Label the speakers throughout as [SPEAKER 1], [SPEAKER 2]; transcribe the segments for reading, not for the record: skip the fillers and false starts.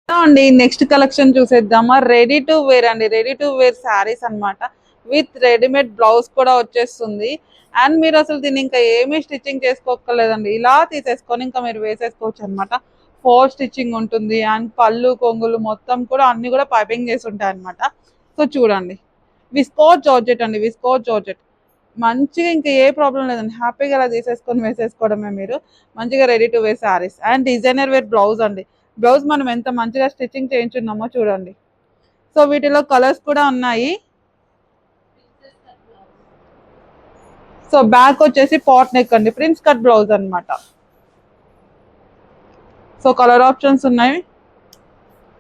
[SPEAKER 1] అండి next collection చూసేద్దామా. Ready to wear అండి, రెడీ టు వేర్ శారీస్ అన్నమాట. విత్ రెడీమేడ్ బ్లౌజ్ కూడా వచ్చేస్తుంది. అండ్ మీరు అసలు దీన్ని ఇంకా ఏమీ స్టిచ్చింగ్ చేసుకోక్కర్లేదండి, ఇలా తీసేసుకొని ఇంకా మీరు వేసేసుకోవచ్చు అనమాట. ఫోర్ స్టిచ్చింగ్ ఉంటుంది అండ్ పళ్ళు కొంగులు మొత్తం కూడా అన్ని కూడా పైపింగ్ చేసి ఉంటాయి అనమాట. సో చూడండి, విస్కోస్ జార్జెట్ అండి, విస్కోస్ జార్జెట్. మంచిగా ఇంకా ఏ ప్రాబ్లం లేదండి, హ్యాపీగా అలా తీసేసుకొని వేసేసుకోవడమే మీరు. మంచిగా ready to wear saris and designer wear blouse అండి. బ్లౌజ్ మనం ఎంత మంచిగా స్టిచ్చింగ్ చేయించున్నామో చూడండి. సో వీటిలో కలర్స్ కూడా ఉన్నాయి. సో బ్యాక్ వచ్చేసి పాట్ నెక్ అండి, ప్రిన్స్ కట్ బ్లౌజ్ అనమాట. సో కలర్ ఆప్షన్స్ ఉన్నాయి.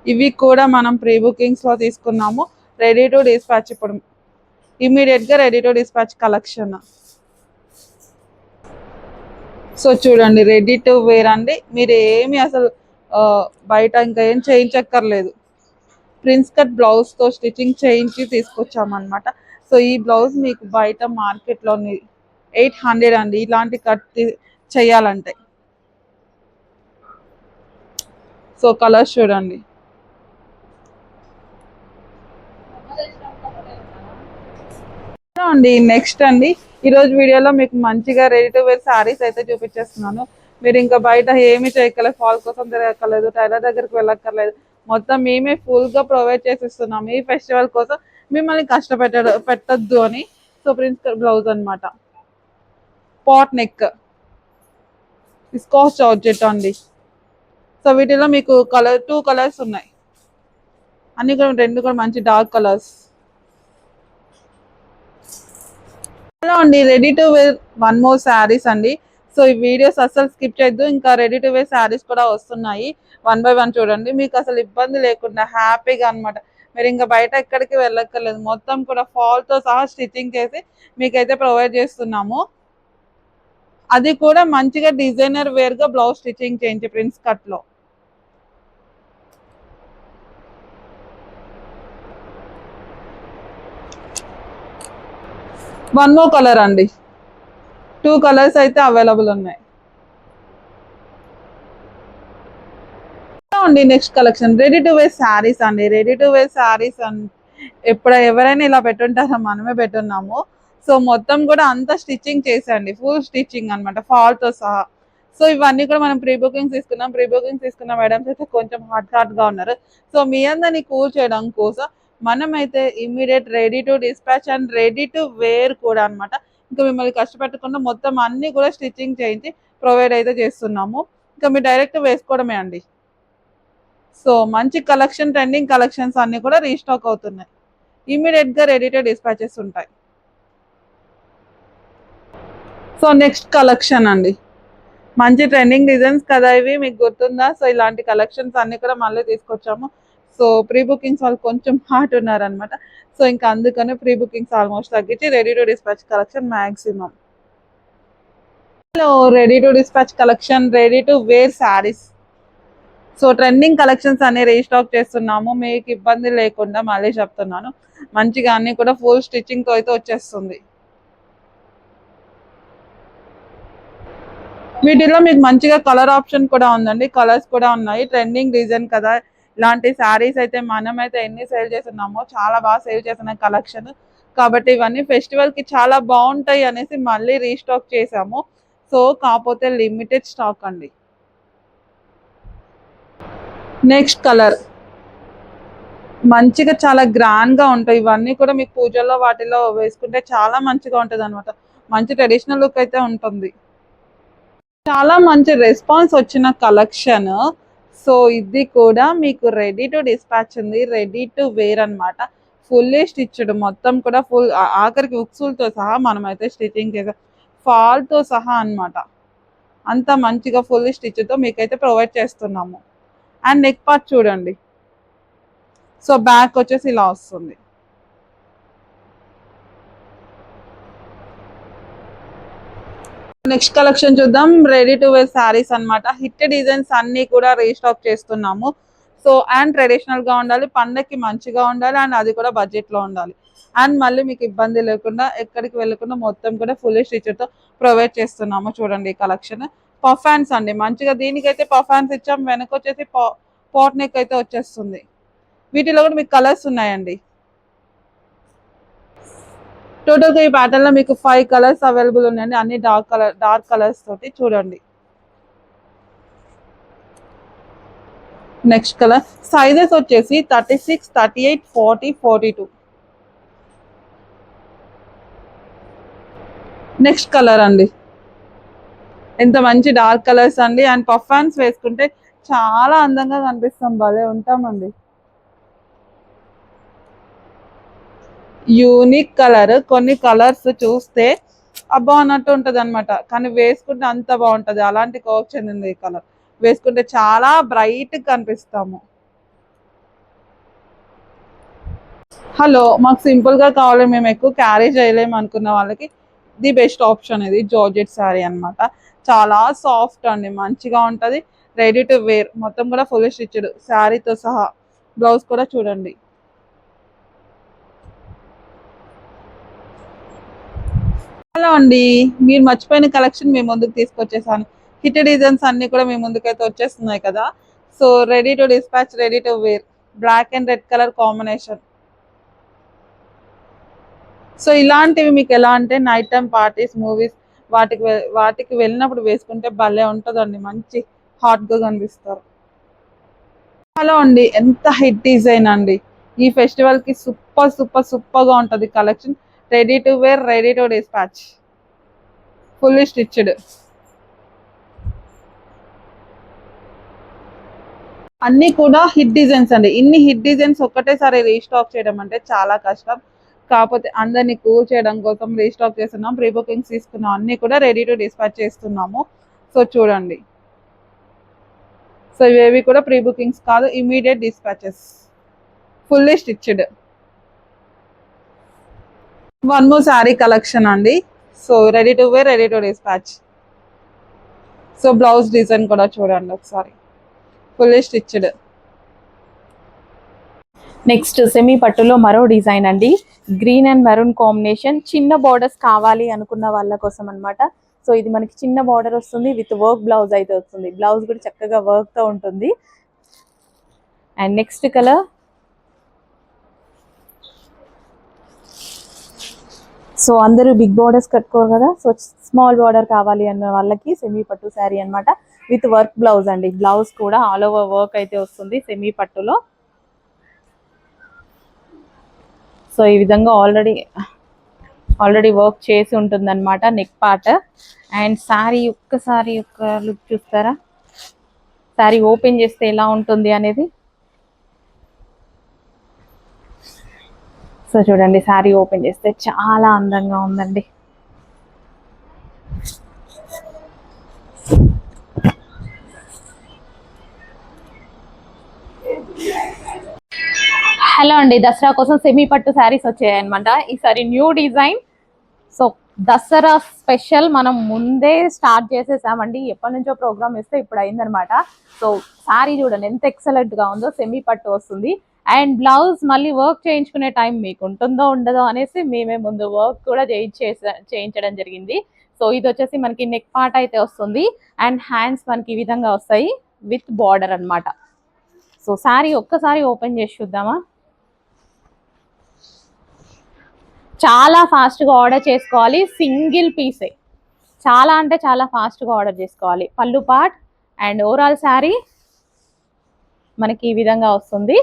[SPEAKER 1] ఇవి కూడా మనం ప్రీ బుకింగ్స్ లో తీసుకున్నాము. రెడీ టు డిస్పాచ్, ఇప్పుడు ఇమీడియట్ గా ready to dispatch collection. So చూడండి, రెడీ టు వేర్ అండి. మీరు ఏమి అసలు బయట ఇంకా ఏం చేయించక్కర్లేదు. ప్రిన్స్ కట్ బ్లౌజ్ తో స్టిచ్చింగ్ చేయించి తీసుకొచ్చామన్నమాట. సో ఈ బ్లౌజ్ మీకు బయట మార్కెట్లో 800 అండి, ఇలాంటి కట్ చేయాలంటే. సో కలర్స్ చూడండి. అండి నెక్స్ట్ అండి, ఈరోజు వీడియోలో మీకు మంచిగా రెడీ టు వేర్ శారీస్ అయితే చూపించేస్తున్నాను. మీరు ఇంకా బయట ఏమి చేయక్కర్లేదు, ఫాల్ కోసం తిరగక్కర్లేదు, టైలర్ దగ్గరికి వెళ్ళక్కర్లేదు. మొత్తం మేమే ఫుల్గా ప్రొవైడ్ చేసిస్తున్నాము ఈ ఫెస్టివల్ కోసం, మిమ్మల్ని పెట్టద్దు అని. సో ప్రిన్స్ బ్లౌజ్ అనమాట, పాట్ నెక్, విస్కోస్ జార్జెట్ అండి. సో వీటిలో మీకు టూ కలర్స్ ఉన్నాయి, అన్ని కూడా రెండు కూడా మంచి డార్క్ కలర్స్. హలో అండి, ready to wear one more saris అండి. సో ఈ వీడియోస్ అసలు స్కిప్ చేయొద్దు, ఇంకా రెడీ టు వేర్ శారీస్ కూడా వస్తున్నాయి. 1 by 1 చూడండి, మీకు అసలు ఇబ్బంది లేకుండా హ్యాపీగా అనమాట. మీరు ఇంకా బయట ఎక్కడికి వెళ్ళక్కర్లేదు, మొత్తం కూడా ఫాల్ తో సహా స్టిచ్చింగ్ చేసి మీకైతే ప్రొవైడ్ చేస్తున్నాము. అది కూడా మంచిగా డిజైనర్ వేర్ గా బ్లౌజ్ స్టిచ్చింగ్ చేయించి ప్రిన్స్ కట్ లో. వన్ మోర్ కలర్ అండి, 2 కలర్స్ అయితే అవైలబుల్ ఉన్నాయి. అండి next collection ready to wear saris అండి. రెడీ టు వేర్ శారీస్ ఎవరైనా ఇలా పెట్టుంటారో మనమే పెట్టున్నాము. సో మొత్తం కూడా అంతా స్టిచ్చింగ్ చేసండి, ఫుల్ స్టిచ్చింగ్ అనమాట, ఫాల్ తో సహా. సో ఇవన్నీ కూడా మనం ప్రీ బుకింగ్స్ తీసుకున్నాం. ప్రీ బుకింగ్స్ తీసుకున్న మేడమ్స్ అయితే కొంచెం హాట్ గా ఉన్నారు. సో మీ అందరినీ కూల్ చేయడం కోసం మనమైతే immediate ready to dispatch and ready to wear కూడా అనమాట. ఇంకా మిమ్మల్ని కష్టపెట్టకుండా మొత్తం అన్ని కూడా స్టిచ్చింగ్ చేయించి ప్రొవైడ్ అయితే చేస్తున్నాము. ఇంకా మీరు డైరెక్ట్ వేసుకోవడమే అండి. సో మంచి కలెక్షన్, ట్రెండింగ్ కలెక్షన్స్ అన్ని కూడా రీస్టాక్ అవుతున్నాయి. ఇమీడియట్ గా రెడీ టు డిస్పాచెస్ ఉంటాయి. సో నెక్స్ట్ కలెక్షన్ అండి, మంచి ట్రెండింగ్ డిజైన్స్ కదా ఇవి, మీకు గుర్తుందా? సో ఇలాంటి కలెక్షన్స్ అన్ని కూడా మళ్ళీ తీసుకొచ్చాము. సో ప్రీ బుకింగ్స్ వాళ్ళు కొంచెం హాట్ ఉన్నారనమాట. సో ఇంకా అందుకనే ప్రీ బుకింగ్స్ ఆల్మోస్ట్ తగ్గించి ready to dispatch collection maximum. Ready to dispatch collection, ready to wear saris. So trending collections అన్ని రీస్టాక్ చేస్తున్నాము, మీకు ఇబ్బంది లేకుండా. మళ్ళీ చెప్తున్నాను, మంచిగా అన్ని కూడా ఫుల్ స్టిచ్చింగ్ తో అయితే వచ్చేస్తుంది. వీటిలో మీకు మంచిగా కలర్ ఆప్షన్ కూడా ఉందండి, కలర్స్ కూడా ఉన్నాయి. ట్రెండింగ్ డిజైన్ కదా, ఇలాంటి శారీస్ అయితే మనమైతే ఎన్ని సేల్ చేస్తున్నామో చాలా బాగా సేల్ చేసిన కలెక్షన్ కాబట్టి ఇవన్నీ ఫెస్టివల్ కి చాలా బాగుంటాయి అనేసి మళ్ళీ రీస్టాక్ చేసాము. సో కాకపోతే లిమిటెడ్ స్టాక్ అండి. నెక్స్ట్ కలర్ మంచిగా చాలా గ్రాండ్ గా ఉంటాయి. ఇవన్నీ కూడా మీకు పూజల్లో వాటిలో వేసుకుంటే చాలా మంచిగా ఉంటుంది అనమాట. మంచి ట్రెడిషనల్ లుక్ అయితే ఉంటుంది. చాలా మంచి రెస్పాన్స్ వచ్చిన కలెక్షన్. సో ఇది కూడా మీకు రెడీ టు డిస్పాచ్ ఉంది, రెడీ టు వేర్ అనమాట. ఫుల్లీ స్టిచ్డ్, మొత్తం కూడా ఫుల్, ఆఖరికి ఉక్సులతో సహా మనమైతే స్టిచ్చింగ్ చేసాం, ఫాల్ తో సహా అనమాట. అంత మంచిగా ఫుల్లీ స్టిచ్ తో మీకైతే ప్రొవైడ్ చేస్తున్నాము. అండ్ నెక్ పార్ట్ చూడండి, సో బ్యాక్ వచ్చేసి ఇలా వస్తుంది. నెక్స్ట్ కలెక్షన్ చూద్దాం, రెడీ టు వేర్ శారీస్ అనమాట. హిట్ డిజైన్స్ అన్ని కూడా రీస్టాక్ చేస్తున్నాము. సో అండ్ ట్రెడిషనల్ గా ఉండాలి, పండగకి మంచిగా ఉండాలి, అండ్ అది కూడా బడ్జెట్ లో ఉండాలి. అండ్ మళ్ళీ మీకు ఇబ్బంది లేకుండా ఎక్కడికి వెళ్ళకుండా మొత్తం కూడా ఫుల్ స్టిచ్ తో ప్రొవైడ్ చేస్తున్నాము. చూడండి ఈ కలెక్షన్. పఫ్ హ్యాండ్స్ అండి, మంచిగా దీనికైతే పఫ్ హ్యాండ్స్ ఇచ్చాం. వెనక వచ్చేసి పాట్ నెక్ అయితే వచ్చేస్తుంది. వీటిలో కూడా మీకు కలర్స్ ఉన్నాయండి. టోటల్గా ఈ ప్యాటర్న్ లో మీకు 5 కలర్స్ అవైలబుల్ ఉన్నాయండి. అన్ని డార్క్ కలర్స్ తోటి చూడండి. నెక్స్ట్ కలర్ సైజెస్ వచ్చేసి 36, 38, 40, 42. నెక్స్ట్ కలర్ అండి, ఎంత మంచి డార్క్ కలర్స్ అండి. అండ్ పఫ్ హ్యాండ్స్ వేసుకుంటే చాలా అందంగా కనిపిస్తాం, భలే ఉంటామండి. యూనిక్ కలర్, కొన్ని కలర్స్ చూస్తే అబ్బా అన్నట్టు ఉంటది అనమాట, కానీ వేసుకుంటే అంత బాగుంటది. అలాంటి కోక్ చెందింది ఈ కలర్. వేసుకుంటే చాలా బ్రైట్ కనిపిస్తాము. హలో, మాకు సింపుల్ గా కావాలి, మేము ఎక్కువ క్యారీ చేయలేము అనుకున్న వాళ్ళకి ది బెస్ట్ ఆప్షన్ ఇది జార్జెట్ శారీ అనమాట. చాలా సాఫ్ట్ అండి, మంచిగా ఉంటది. రెడీ టు వేర్, మొత్తం కూడా ఫుల్ స్టిచ్డ్ శారీతో సహా. బ్లౌజ్ కూడా చూడండి. హలో అండి, మీరు మర్చిపోయిన కలెక్షన్ మీ ముందుకు తీసుకొచ్చేసాను. హిట్ డిజైన్స్ అన్ని కూడా మీ ముందుకైతే వచ్చేస్తున్నాయి కదా. So ready to dispatch, ready to wear, black and red colour combination. So ఇలాంటివి మీకు ఎలా అంటే నైట్ టైం పార్టీస్, మూవీస్, వాటికి వెళ్ళినప్పుడు వేసుకుంటే భలే ఉంటుందండి, మంచి హాట్గా కనిపిస్తారు. హలో అండి, ఎంత హిట్ డిజైన్ అండి. ఈ ఫెస్టివల్ కి సూపర్ సూపర్ సూపర్ గా ఉంటది collection. Ready to wear, ready to dispatch, fully stitched. అన్ని కూడా హిట్ డిజైన్స్ అండి. ఇన్ని హిట్ డిజైన్స్ ఒక్కటేసారి రీస్టాక్ చేయడం అంటే చాలా కష్టం. కాకపోతే అందరినీ కూల్ చేయడం కోసం రీస్టాక్ చేస్తున్నాం, ప్రీ బుకింగ్స్ తీసుకున్నాం, అన్ని కూడా రెడీ టు డిస్పాచ్ చేస్తున్నాము. సో చూడండి. సో ఇవేవి కూడా ప్రీ బుకింగ్స్ కాదు, immediate dispatches, fully stitched. One more sari collection అండి. So ready to wear, ready to dispatch. So blouse design కూడా చూడండి ఒకసారి, ఫుల్లీ స్టిచ్డ్.
[SPEAKER 2] నెక్స్ట్ సెమీ పట్టులో మరో డిజైన్ అండి. గ్రీన్ అండ్ మెరూన్ కాంబినేషన్, చిన్న బార్డర్స్ కావాలి అనుకున్న వాళ్ళ కోసం అనమాట. సో ఇది మనకి చిన్న బార్డర్ వస్తుంది, విత్ వర్క్ బ్లౌజ్ అయితే వస్తుంది. బ్లౌజ్ కూడా చక్కగా వర్క్ తో ఉంటుంది. అండ్ నెక్స్ట్ కలర్, సో అందరూ బిగ్ బార్డర్స్ కట్టుకోరు కదా, సో స్మాల్ బార్డర్ కావాలి అన్న వాళ్ళకి సెమీ పట్టు శారీ అనమాట, విత్ వర్క్ బ్లౌజ్ అండి. బ్లౌజ్ కూడా ఆల్ ఓవర్ వర్క్ అయితే వస్తుంది సెమీ పట్టులో. సో ఈ విధంగా ఆల్రెడీ వర్క్ చేసి ఉంటుంది అనమాట నెక్ పార్ట్. అండ్ శారీ ఒక్కసారి యొక్క లుక్ చూస్తారా, శారీ ఓపెన్ చేస్తే ఎలా ఉంటుంది అనేది. సో చూడండి, శారీ ఓపెన్ చేస్తే చాలా అందంగా ఉందండి. హలో అండి, దసరా కోసం సెమీ పట్టు శారీస్ వచ్చాయి అనమాట. ఈసారి new design. So Dasara special మనం ముందే స్టార్ట్ చేసేసామండి, ఎప్పటి నుంచో ప్రోగ్రామ్ ఇస్తే ఇప్పుడు అయిందనమాట. సో శారీ చూడండి ఎంత ఎక్సలెంట్ గా ఉందో, సెమీ పట్టు వస్తుంది. అండ్ బ్లౌజ్ మళ్ళీ వర్క్ చేయించుకునే టైం మీకు ఉంటుందో ఉండదో అనేసి మేమే ముందు వర్క్ కూడా చేయించడం జరిగింది. సో ఇది వచ్చేసి మనకి నెక్ పార్ట్ అయితే వస్తుంది. అండ్ హ్యాండ్స్ మనకి ఈ విధంగా వస్తాయి విత్ బార్డర్ అనమాట. సో శారీ ఒక్కసారి ఓపెన్ చేసి చూద్దామా. చాలా ఫాస్ట్గా ఆర్డర్ చేసుకోవాలి, సింగిల్ పీసే. చాలా అంటే చాలా ఫాస్ట్గా ఆర్డర్ చేసుకోవాలి. పళ్ళు పార్ట్ అండ్ ఓవరాల్ శారీ మనకి ఈ విధంగా వస్తుంది.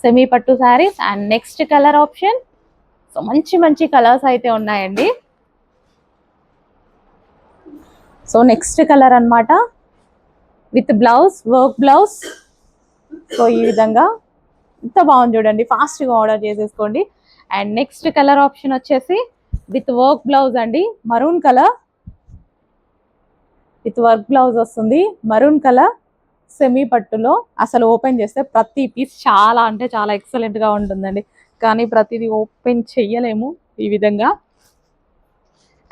[SPEAKER 2] సెమీ పట్టు saris. And next colour option, so మంచి మంచి కలర్స్ అయితే ఉన్నాయండి. సో నెక్స్ట్ కలర్ అనమాట, with blouse, work blouse. So ఈ విధంగా ఎంత బాగుంది చూడండి, ఫాస్ట్గా ఆర్డర్ చేసేసుకోండి. అండ్ నెక్స్ట్ కలర్ ఆప్షన్ వచ్చేసి విత్ వర్క్ బ్లౌజ్ అండి, maroon colour with work blouse వస్తుంది. మరూన్ కలర్ సెమీ పట్టులో. అసలు ఓపెన్ చేస్తే ప్రతి పీస్ చాలా అంటే చాలా ఎక్సలెంట్గా ఉంటుందండి, కానీ ప్రతిదీ ఓపెన్ చెయ్యలేము ఈ విధంగా.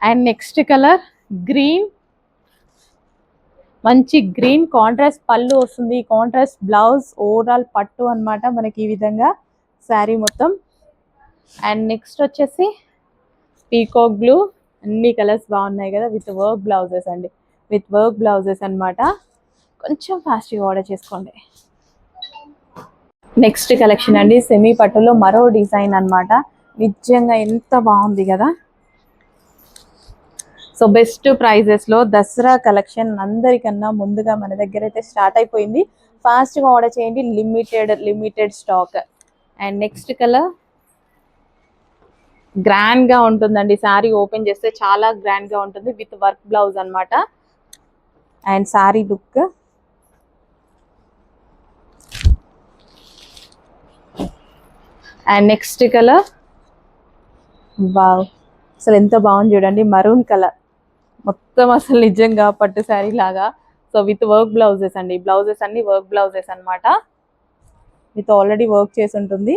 [SPEAKER 2] అండ్ నెక్స్ట్ కలర్ గ్రీన్, మంచి గ్రీన్ కాంట్రాస్ట్ పళ్ళు వస్తుంది, కాంట్రాస్ట్ బ్లౌజ్, ఓవరాల్ పట్టు అనమాట మనకి ఈ విధంగా శారీ మొత్తం. అండ్ నెక్స్ట్ వచ్చేసి పీకాక్ బ్లూ అన్ని కలర్స్ బాగున్నాయి కదా, విత్ వర్క్ బ్లౌజెస్ అండి, విత్ వర్క్ బ్లౌజెస్ అన్నమాట. కొంచెం ఫాస్ట్గా ఆర్డర్ చేసుకోండి. నెక్స్ట్ కలెక్షన్ అండి, సెమీ పట్టులో మరో డిజైన్ అన్నమాట. నిజంగా ఎంత బాగుంది కదా. సో బెస్ట్ ప్రైజెస్ లో దసరా కలెక్షన్ అందరికన్నా ముందుగా మన దగ్గర అయితే స్టార్ట్ అయిపోయింది. ఫాస్ట్ గా ఆర్డర్ చేయండి, limited stock. And next colour grand గా ఉంటుందండి, శారీ ఓపెన్ చేస్తే చాలా గ్రాండ్ గా ఉంటుంది, విత్ వర్క్ బ్లౌజ్ అన్నమాట. And sari look and next colour wow, అసలు ఎంత బాగుంది చూడండి, మరూన్ కలర్. మొత్తం అసలు నిజంగా పట్టు శారీ లాగా. సో విత్ వర్క్ బ్లౌజెస్ అండి, బ్లౌజెస్ అన్ని వర్క్ బ్లౌజెస్ అన్నమాట, విత్ ఆల్రెడీ వర్క్ చేసి ఉంటుంది.